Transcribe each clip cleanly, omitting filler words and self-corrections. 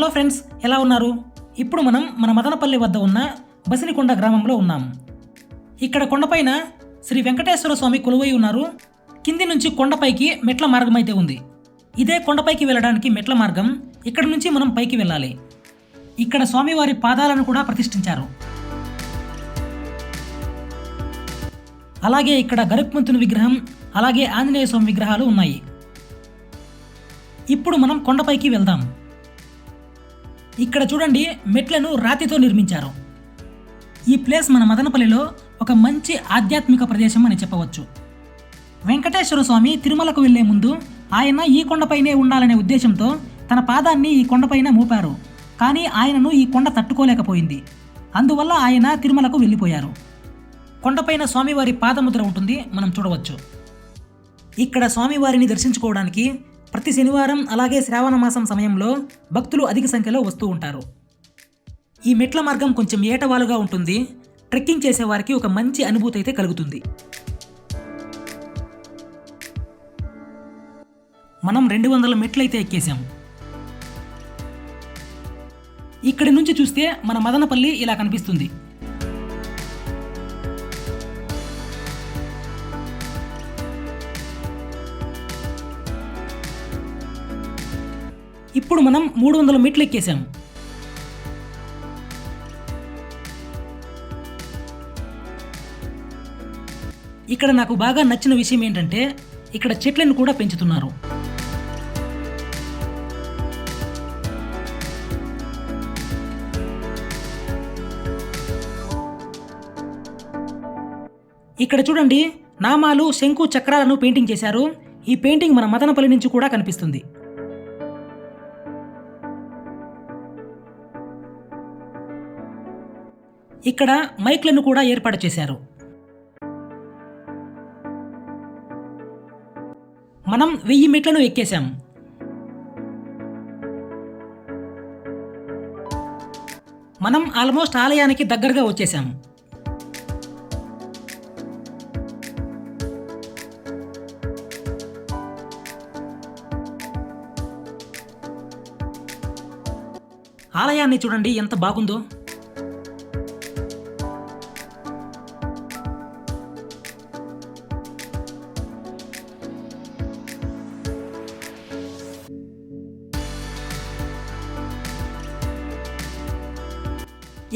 Hello friends, ఎలా ఉన్నారు? ఇప్పుడు మనం మన మదనపల్లి వద్ద ఉన్న బసినికొండ గ్రామంలో ఉన్నాం. ఇక్కడ కొండపైన శ్రీ వెంకటేశ్వర స్వామి కొలువై ఉన్నారు. కింది నుంచి కొండపైకి మెట్ల మార్గం అయితే ఉంది. ఇదే కొండపైకి వెళ్ళడానికి మెట్ల మార్గం. ఇక్కడ నుంచి మనం పైకి వెళ్ళాలి. ఇక్కడ స్వామివారి పాదాలను కూడా ప్రతిష్ఠించారు. అలాగే ఇక్కడ గరుత్మంతుని విగ్రహం, అలాగే ఆంజనేయ స్వామి విగ్రహాలు ఉన్నాయి. ఇప్పుడు మనం కొండపైకి వెళ్దాం. ఇక్కడ చూడండి, మెట్లను రాతితో నిర్మించారు. ఈ ప్లేస్ మన మదనపల్లిలో ఒక మంచి ఆధ్యాత్మిక ప్రదేశం అని చెప్పవచ్చు. వెంకటేశ్వర స్వామి తిరుమలకు వెళ్లే ముందు ఆయన ఈ కొండపైనే ఉండాలనే ఉద్దేశంతో తన పాదాన్ని ఈ కొండపైన మోపారు. కానీ ఆయనను ఈ కొండ తట్టుకోలేకపోయింది. అందువల్ల ఆయన తిరుమలకు వెళ్ళిపోయారు. కొండపైన స్వామివారి పాదముద్ర ఉంటుంది, మనం చూడవచ్చు. ఇక్కడ స్వామివారిని దర్శించుకోవడానికి ప్రతి శనివారం అలాగే శ్రావణ మాసం సమయంలో భక్తులు అధిక సంఖ్యలో వస్తూ ఉంటారు. ఈ మెట్ల మార్గం కొంచెం ఏటవాలుగా ఉంటుంది. ట్రెక్కింగ్ చేసేవారికి ఒక మంచి అనుభూతి అయితే కలుగుతుంది. మనం 200 మెట్లు అయితే ఎక్కేసాం. ఇక్కడి నుంచి చూస్తే మన మదనపల్లి ఇలా కనిపిస్తుంది. ఇప్పుడు మనం 300 మెట్లు ఎక్కేసాం. ఇక్కడ నాకు బాగా నచ్చిన విషయం ఏంటంటే ఇక్కడ చెట్లను కూడా పెంచుతున్నారు. ఇక్కడ చూడండి, నామాలు, శంకు చక్రాలను పెయింటింగ్ చేశారు. ఈ పెయింటింగ్ మన మదనపల్లి నుంచి కూడా కనిపిస్తుంది. ఇక్కడ మైక్లను కూడా ఏర్పాటు చేశారు. మనం 1000 మెట్లను ఎక్కేశాం. మనం ఆల్మోస్ట్ ఆలయానికి దగ్గరగా వచ్చేసాం. ఆలయాన్ని చూడండి ఎంత బాగుందో.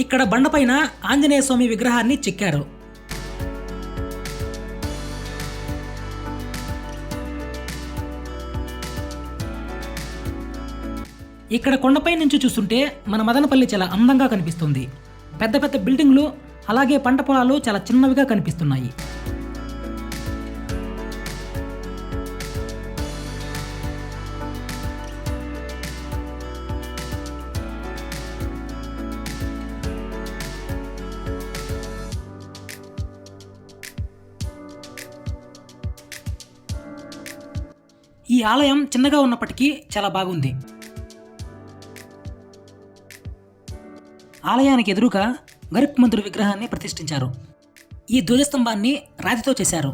ఇక్కడ బండపైన ఆంజనేయ స్వామి విగ్రహాన్ని చెక్కారు. ఇక్కడ కొండపై నుంచి చూస్తుంటే మన మదనపల్లి చాలా అందంగా కనిపిస్తుంది. పెద్ద పెద్ద బిల్డింగ్లు అలాగే పంట పొలాలు చాలా చిన్నవిగా కనిపిస్తున్నాయి. ఈ ఆలయం చిన్నగా ఉన్నప్పటికీ చాలా బాగుంది. ఆలయానికి ఎదురుగా గరుత్మంతుడి విగ్రహాన్ని ప్రతిష్ఠించారు. ఈ ధ్వజస్తంభాన్ని రాతితో చేశారు.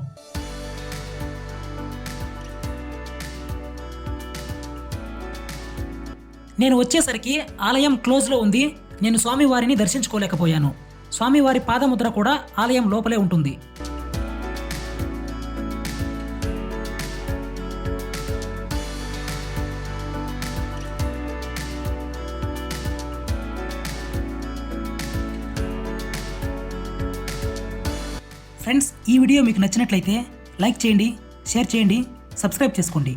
నేను వచ్చేసరికి ఆలయం క్లోజ్లో ఉంది. నేను స్వామివారిని దర్శించుకోలేకపోయాను. స్వామివారి పాదముద్ర కూడా ఆలయం లోపలే ఉంటుంది. ఫ్రెండ్స్, ఈ వీడియో మీకు నచ్చినట్లయితే లైక్ చేయండి, షేర్ చేయండి, సబ్స్క్రైబ్ చేసుకోండి.